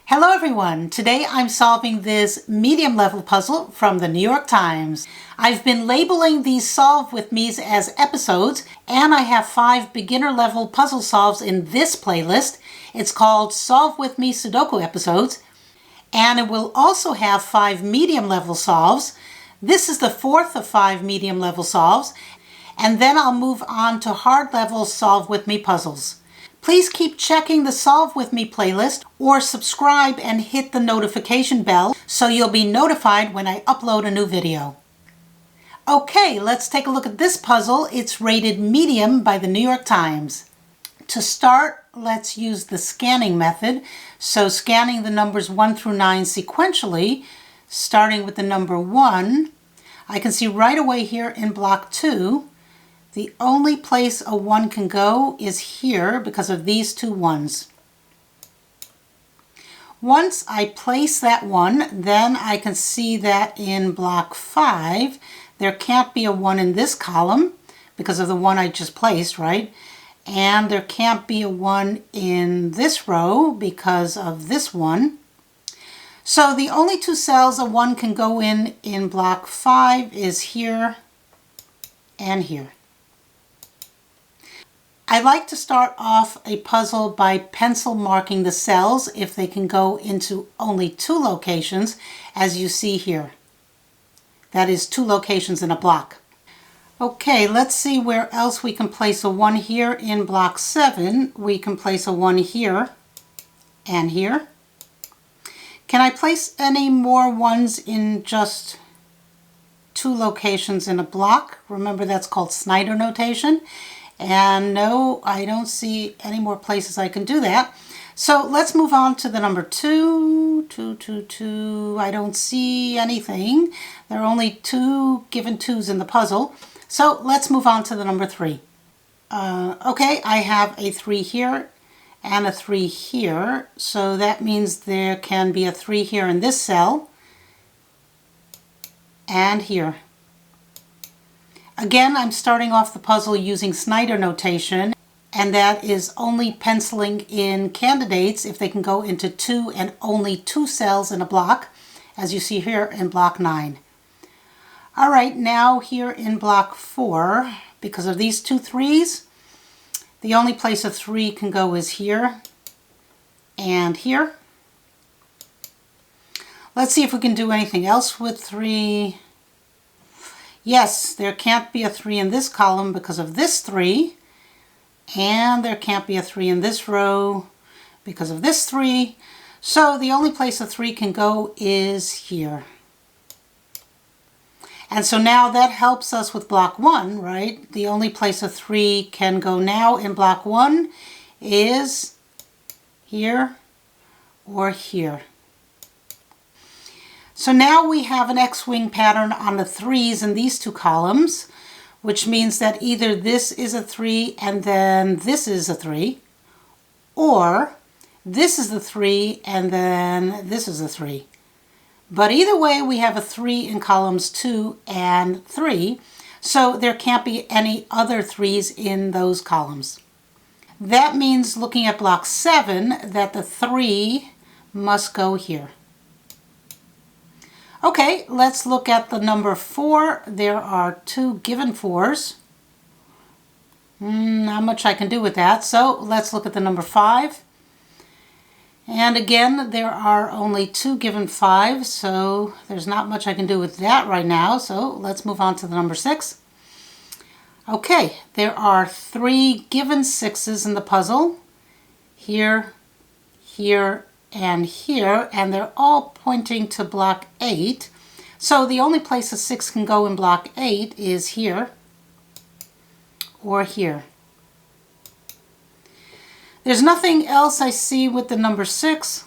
Hello everyone! Today I'm solving this medium level puzzle from the New York Times. I've been labeling these Solve With Me's as episodes, and I have 5 beginner level puzzle solves in this playlist. It's called Solve With Me Sudoku episodes, and it will also have 5 medium level solves. This is the 4th of 5 medium level solves, and then I'll move on to hard level Solve With Me puzzles. Please keep checking the Solve With Me playlist or subscribe and hit the notification bell so you'll be notified when I upload a new video. Okay, let's take a look at this puzzle. It's rated medium by the New York Times. To start, let's use the scanning method. So scanning the numbers 1 through 9 sequentially, starting with the number 1, I can see right away here in block 2, the only place a 1 can go is here because of these two 1s. Once I place that 1, then I can see that in block 5, there can't be a 1 in this column because of the 1 I just placed, right? And there can't be a 1 in this row because of this 1. So the only two cells a 1 can go in block 5 is here and here. I like to start off a puzzle by pencil marking the cells if they can go into only 2 locations, as you see here. That is 2 locations in a block. Okay, let's see where else we can place a 1 here. In block 7, we can place a 1 here and here. Can I place any more 1s in just 2 locations in a block? Remember, that's called Snyder notation. And no, I don't see any more places I can do that. So let's move on to the number 2. 2, 2, 2. I don't see anything. There are only 2 given 2s in the puzzle. So let's move on to the number 3. Okay, I have a 3 here and a 3 here. So that means there can be a 3 here in this cell and here. Again, I'm starting off the puzzle using Snyder notation, and that is only penciling in candidates if they can go into 2 and only 2 cells in a block, as you see here in block 9. All right, now here in block 4, because of these 2 3s, the only place a 3 can go is here and here. Let's see if we can do anything else with 3. Yes, there can't be a 3 in this column because of this 3, and there can't be a 3 in this row because of this 3. So the only place a 3 can go is here. And so now that helps us with block 1, right? The only place a 3 can go now in block 1 is here or here. So now we have an X-wing pattern on the 3s in these 2 columns, which means that either this is a 3 and then this is a 3, or this is the 3 and then this is a 3. But either way, we have a 3 in columns 2 and 3, so there can't be any other 3s in those columns. That means, looking at block 7, that the 3 must go here. Okay, let's look at the number 4. There are 2 given 4s. Not much I can do with that, so let's look at the number 5. And again, there are only 2 given 5s, so there's not much I can do with that right now, so let's move on to the number 6. Okay, there are 3 given 6s in the puzzle. Here, here, and here, and they're all pointing to block 8. So the only place a 6 can go in block 8 is here or here. There's nothing else I see with the number 6.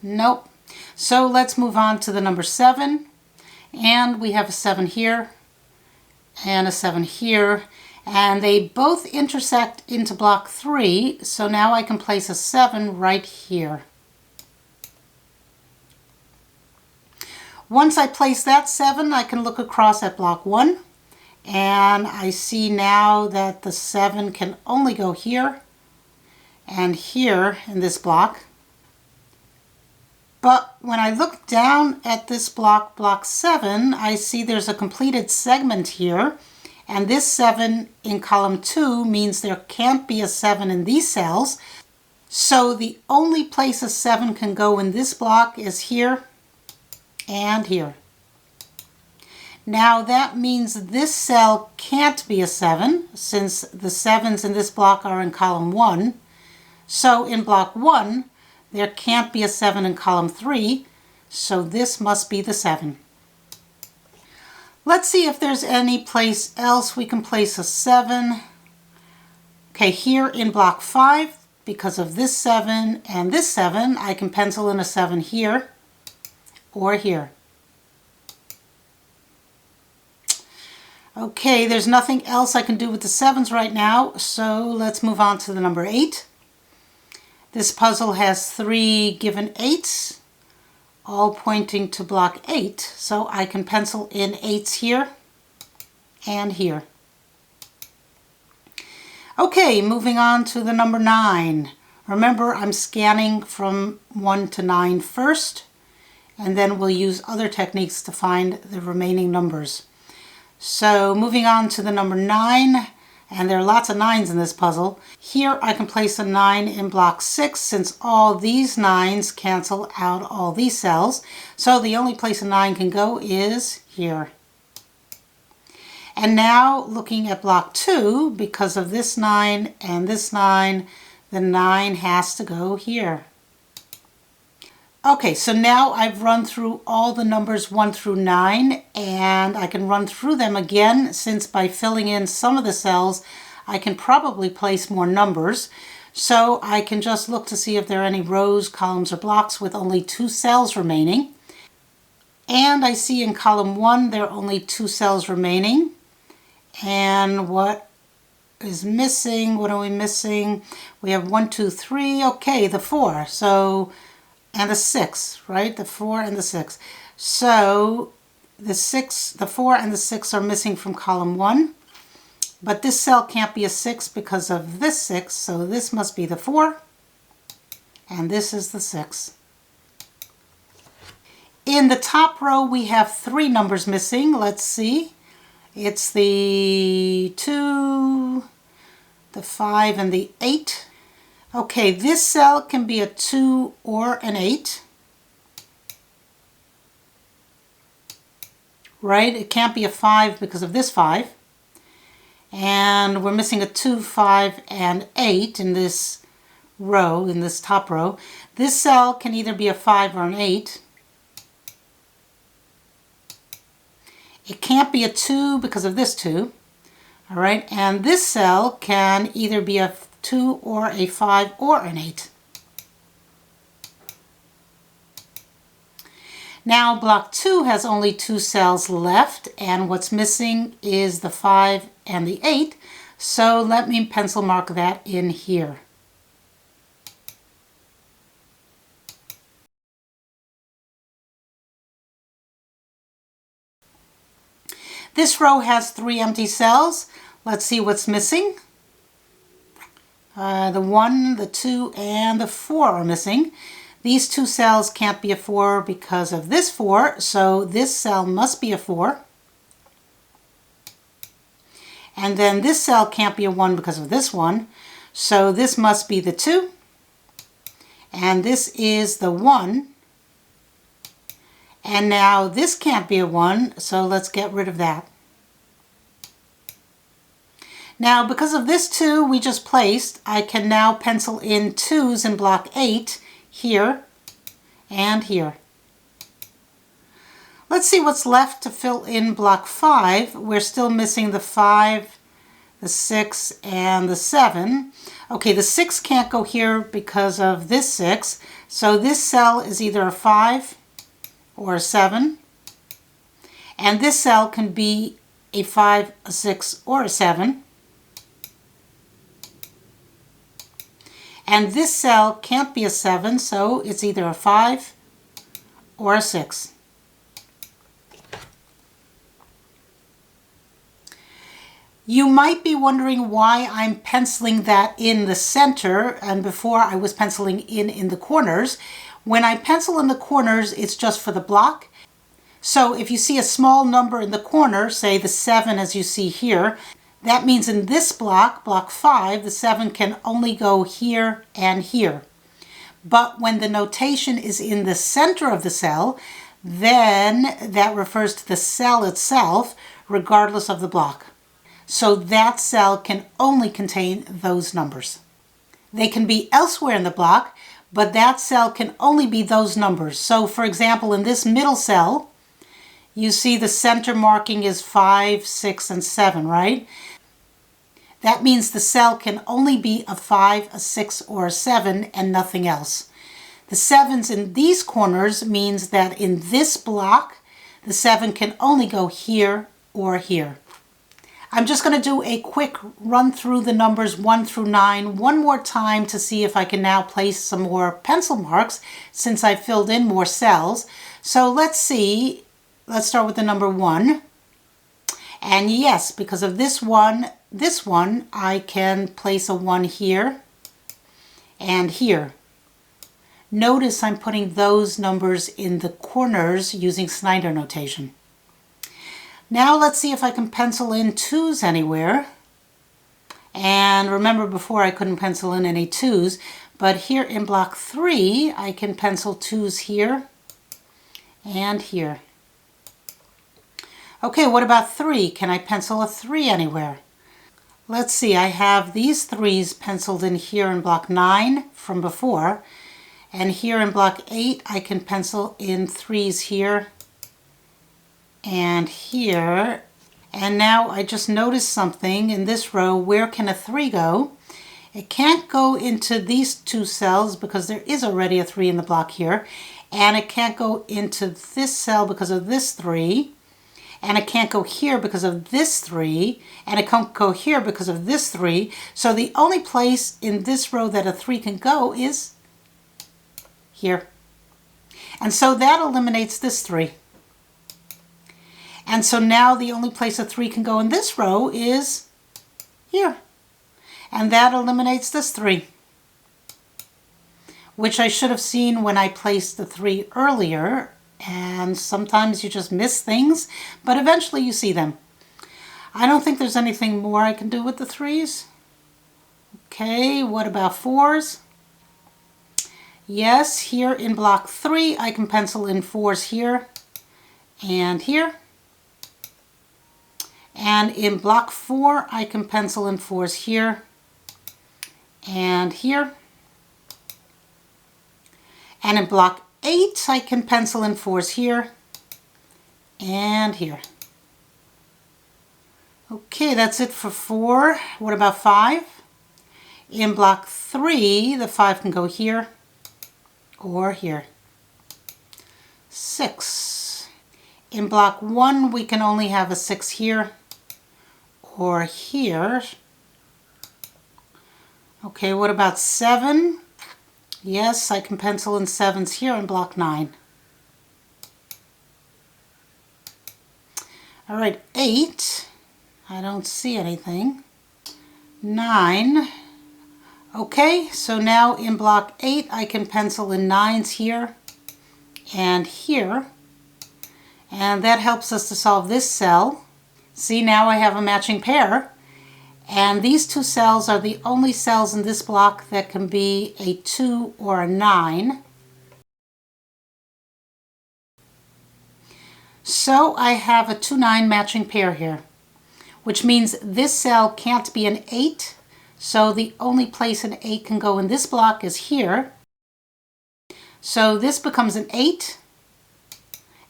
Nope. So let's move on to the number 7. And we have a 7 here and a 7 here. And they both intersect into block 3, so now I can place a 7 right here. Once I place that 7, I can look across at block 1, and I see now that the 7 can only go here and here in this block. But when I look down at this block, block 7, I see there's a completed segment here. And this 7 in column 2 means there can't be a 7 in these cells. So the only place a 7 can go in this block is here and here. Now that means this cell can't be a 7 since the 7s in this block are in column 1. So in block 1, there can't be a 7 in column 3, so this must be the 7. Let's see if there's any place else we can place a 7. Okay, here in block 5, because of this 7 and this 7, I can pencil in a 7 here or here. Okay, there's nothing else I can do with the 7s right now, so let's move on to the number 8. This puzzle has 3 given 8s, all pointing to block 8, so I can pencil in 8s here and here. Okay, moving on to the number 9. Remember, I'm scanning from 1 to 9 first, and then we'll use other techniques to find the remaining numbers. So moving on to the number 9, and there are lots of 9s in this puzzle. Here I can place a 9 in block 6 since all these 9s cancel out all these cells. So the only place a 9 can go is here. And now looking at block 2, because of this 9 and this 9, the 9 has to go here. Okay, so now I've run through all the numbers 1 through 9, and I can run through them again since by filling in some of the cells I can probably place more numbers. So I can just look to see if there are any rows, columns, or blocks with only 2 cells remaining. And I see in column 1 there are only 2 cells remaining. And what is missing? What are we missing? We have 1, 2, 3. Okay, the 4. So and the 6, right? The 4 and the 6. So the 4 and the 6 are missing from column 1. But this cell can't be a 6 because of this 6, so this must be the 4. And this is the 6. In the top row, we have 3 numbers missing. Let's see. It's the 2, the 5, and the 8. Okay, this cell can be a 2 or an 8. Right? It can't be a 5 because of this 5. And we're missing a 2, 5, and 8 in this row, in this top row. This cell can either be a 5 or an 8. It can't be a 2 because of this 2. All right, and this cell can either be a 2 or a 5 or an 8. Now block 2 has only 2 cells left, and what's missing is the 5 and the 8. So let me pencil mark that in here. This row has 3 empty cells. Let's see what's missing. The 1, the 2, and the 4 are missing. These 2 cells can't be a 4 because of this 4, so this cell must be a 4. And then this cell can't be a 1 because of this 1, so this must be the 2. And this is the 1. And now this can't be a 1, so let's get rid of that. Now, because of this 2 we just placed, I can now pencil in 2s in block 8 here and here. Let's see what's left to fill in block 5. We're still missing the 5, the 6, and the 7. Okay, the 6 can't go here because of this 6, so this cell is either a 5 or a 7. And this cell can be a 5, a 6, or a 7. And this cell can't be a 7, so it's either a 5 or a 6. You might be wondering why I'm penciling that in the center, and before I was penciling in the corners. When I pencil in the corners, it's just for the block. So if you see a small number in the corner, say the 7 as you see here, that means in this block, block 5, the 7 can only go here and here. But when the notation is in the center of the cell, then that refers to the cell itself, regardless of the block. So that cell can only contain those numbers. They can be elsewhere in the block, but that cell can only be those numbers. So for example, in this middle cell, you see the center marking is 5, 6, and 7, right? That means the cell can only be a 5, a 6, or a 7 and nothing else. The 7s in these corners means that in this block, the 7 can only go here or here. I'm just going to do a quick run through the numbers 1 through 9 one more time to see if I can now place some more pencil marks since I filled in more cells. So let's see. Let's start with the number 1. And yes, because of this one, I can place a 1 here and here. Notice I'm putting those numbers in the corners using Snyder notation. Now let's see if I can pencil in 2s anywhere. And remember before I couldn't pencil in any 2s, but here in block 3, I can pencil 2s here and here. Okay, what about 3? Can I pencil a 3 anywhere? Let's see, I have these 3s penciled in here in block 9 from before. And here in block 8, I can pencil in 3s here and here. And now I just noticed something in this row. Where can a 3 go? It can't go into these 2 cells because there is already a 3 in the block here. And it can't go into this cell because of this 3. And it can't go here because of this 3, and it can't go here because of this 3. So the only place in this row that a 3 can go is here. And so that eliminates this 3. And so now the only place a 3 can go in this row is here. And that eliminates this 3, which I should have seen when I placed the 3 earlier. And sometimes you just miss things, but eventually you see them. I don't think there's anything more I can do with the 3s. Okay, what about 4s? Yes, here in block 3, I can pencil in 4s here and here. And in block 4, I can pencil in 4s here and here. And in block 8, I can pencil in 4s here and here. Okay, that's it for 4. What about 5? In block 3, the 5 can go here or here. 6. In block 1, we can only have a 6 here or here. Okay, what about 7? Yes, I can pencil in 7s here in block 9. All right, 8. I don't see anything. 9. Okay, so now in block 8, I can pencil in 9s here and here. And that helps us to solve this cell. See, now I have a matching pair. And these 2 cells are the only cells in this block that can be a 2 or a 9. So I have a 2-9 matching pair here, which means this cell can't be an 8. So the only place an 8 can go in this block is here. So this becomes an 8.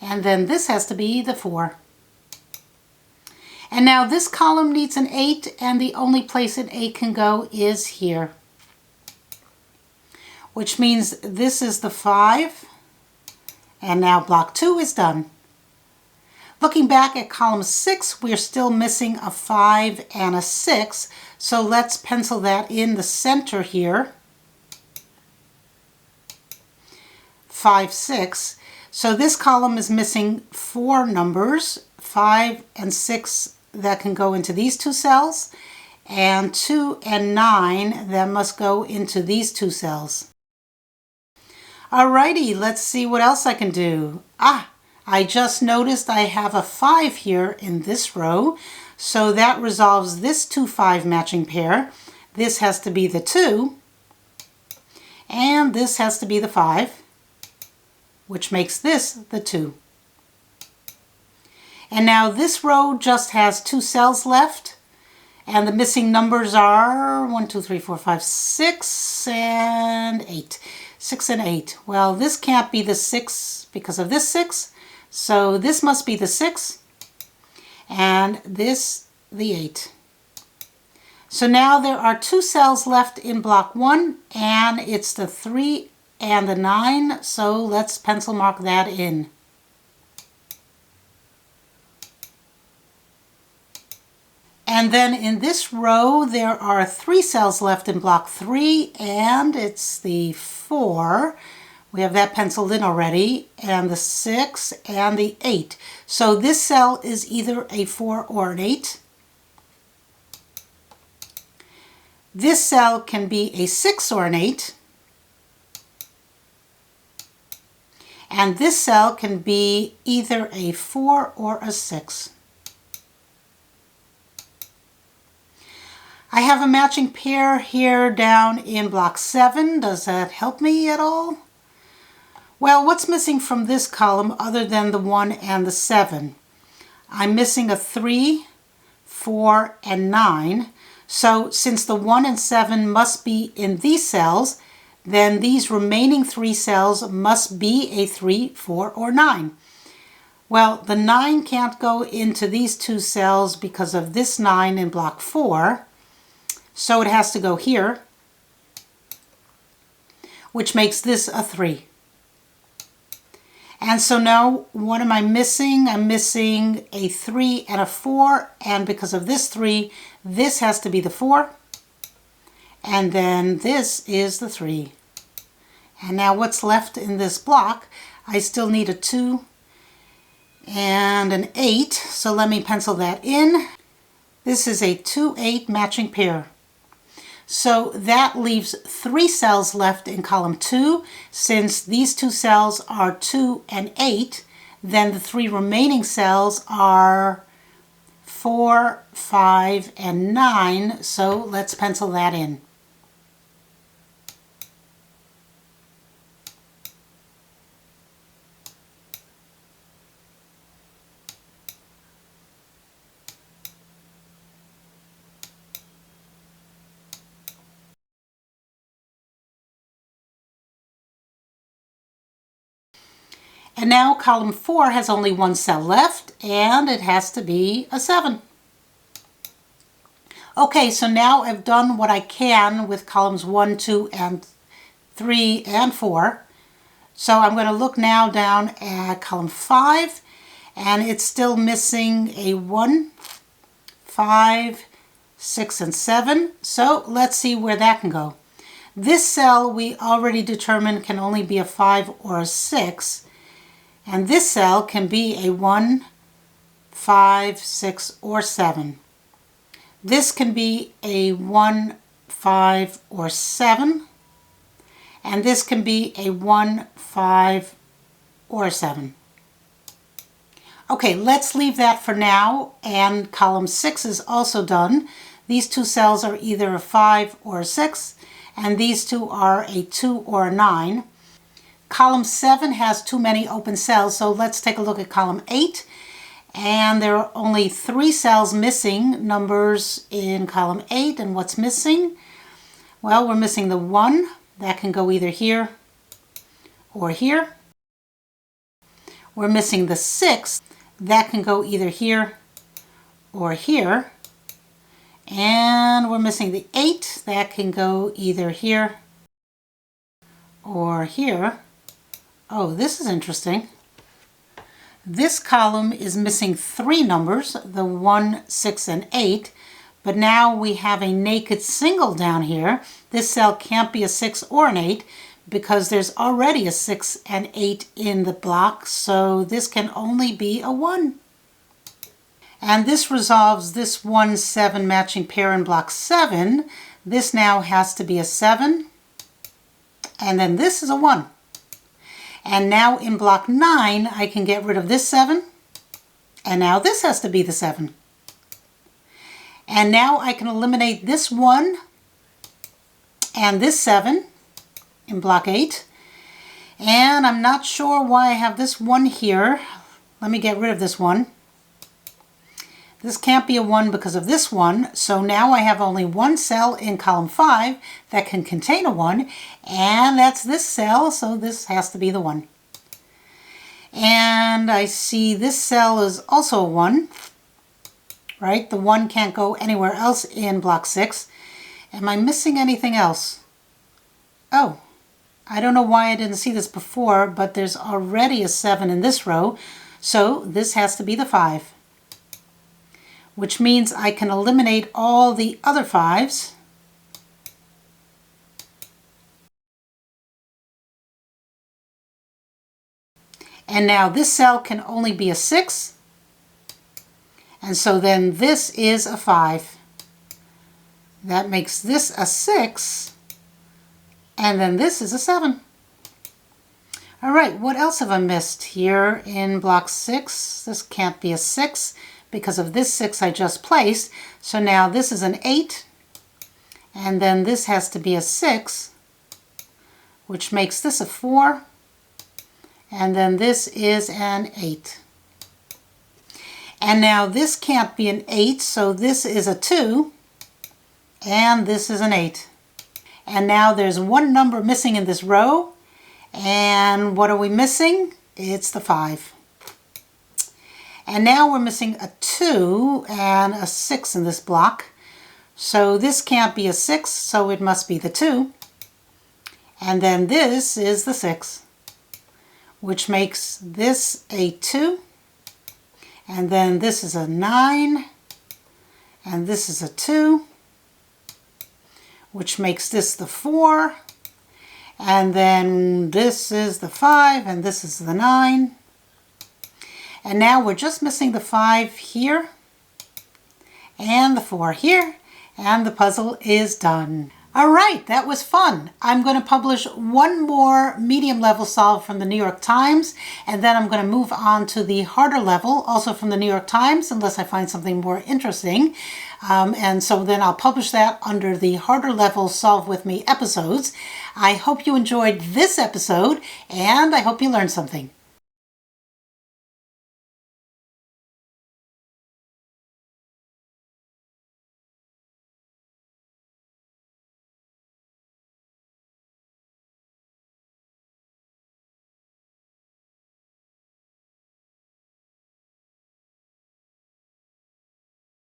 And then this has to be the 4. And now this column needs an 8, and the only place an 8 can go is here. Which means this is the 5, and now block 2 is done. Looking back at column 6, we're still missing a 5 and a 6, so let's pencil that in the center here. 5, 6. So this column is missing 4 numbers, 5 and 6 that can go into these 2 cells, and 2 and 9 that must go into these 2 cells. Alrighty, let's see what else I can do. I just noticed I have a 5 here in this row, so that resolves this 2-5 matching pair. This has to be the 2, and this has to be the 5, which makes this the 2. And now this row just has 2 cells left, and the missing numbers are 1, 2, 3, 4, 5, 6, and 8. 6 and 8. Well, this can't be the 6 because of this 6, so this must be the 6, and this the 8. So now there are 2 cells left in block 1, and it's the 3 and the 9, so let's pencil mark that in. And then in this row, there are 3 cells left in block 3, and it's the 4. We have that penciled in already, and the 6 and the 8. So this cell is either a 4 or an 8. This cell can be a 6 or an 8. And this cell can be either a 4 or a 6. I have a matching pair here down in block 7. Does that help me at all? Well, what's missing from this column other than the 1 and the 7? I'm missing a 3, 4, and 9. So since the 1 and 7 must be in these cells, then these remaining 3 cells must be a 3, 4, or 9. Well, the 9 can't go into these 2 cells because of this 9 in block 4. So it has to go here, which makes this a 3. And so now, what am I missing? I'm missing a 3 and a 4, and because of this 3, this has to be the 4, and then this is the 3. And now what's left in this block? I still need a 2 and an 8, so let me pencil that in. This is a 2-8 matching pair. So that leaves 3 cells left in column 2. Since these 2 cells are 2 and 8, then the 3 remaining cells are 4, 5, and 9. So let's pencil that in. And now column 4 has only 1 cell left, and it has to be a 7. Okay, so now I've done what I can with columns 1, 2, and 3, and 4. So I'm going to look now down at column 5, and it's still missing a 1, 5, 6, and 7. So let's see where that can go. This cell we already determined can only be a 5 or a 6. And this cell can be a 1, 5, 6, or 7. This can be a 1, 5, or 7. And this can be a 1, 5, or 7. Okay, let's leave that for now. And column 6 is also done. These 2 cells are either a 5 or a 6. And these 2 are a 2 or a 9. Column 7 has too many open cells, so let's take a look at column 8. And there are only 3 cells missing, numbers in column 8. And what's missing? Well, we're missing the 1. That can go either here or here. We're missing the 6. That can go either here or here. And we're missing the 8. That can go either here or here. Oh, this is interesting. This column is missing 3 numbers, the 1, 6, and 8, but now we have a naked single down here. This cell can't be a 6 or an 8 because there's already a 6 and 8 in the block, so this can only be a 1. And this resolves this 1, 7 matching pair in block 7. This now has to be a 7, and then this is a 1. And now in block 9, I can get rid of this 7. And now this has to be the 7. And now I can eliminate this 1 and this 7 in block 8. And I'm not sure why I have this 1 here. Let me get rid of this 1. This can't be a 1 because of this 1. So now I have only one cell in column 5 that can contain a 1. And that's this cell, so this has to be the 1. And I see this cell is also a 1. Right? The 1 can't go anywhere else in block 6. Am I missing anything else? Oh, I don't know why I didn't see this before, but there's already a 7 in this row, so this has to be the 5. Which means I can eliminate all the other 5s. And now this cell can only be a 6. And so then this is a 5. That makes this a 6. And then this is a 7. All right, what else have I missed here in block 6? This can't be a 6 because of this 6 I just placed. So now this is an 8. And then this has to be a 6, which makes this a 4. And then this is an 8. And now this can't be an 8, so this is a 2, and this is an 8. And now there's one number missing in this row, and what are we missing? It's the 5. And now we're missing a 2 and a 6 in this block. So this can't be a 6, so it must be the 2. And then this is the 6, which makes this a 2. And then this is a 9, and this is a 2, which makes this the 4, and then this is the 5, and this is the 9. And now we're just missing the 5 here, and the 4 here, and the puzzle is done. All right, that was fun. I'm going to publish one more medium level solve from the New York Times, and then I'm going to move on to the harder level, also from the New York Times, unless I find something more interesting. And so then I'll publish that under the harder level Solve With Me episodes. I hope you enjoyed this episode, and I hope you learned something.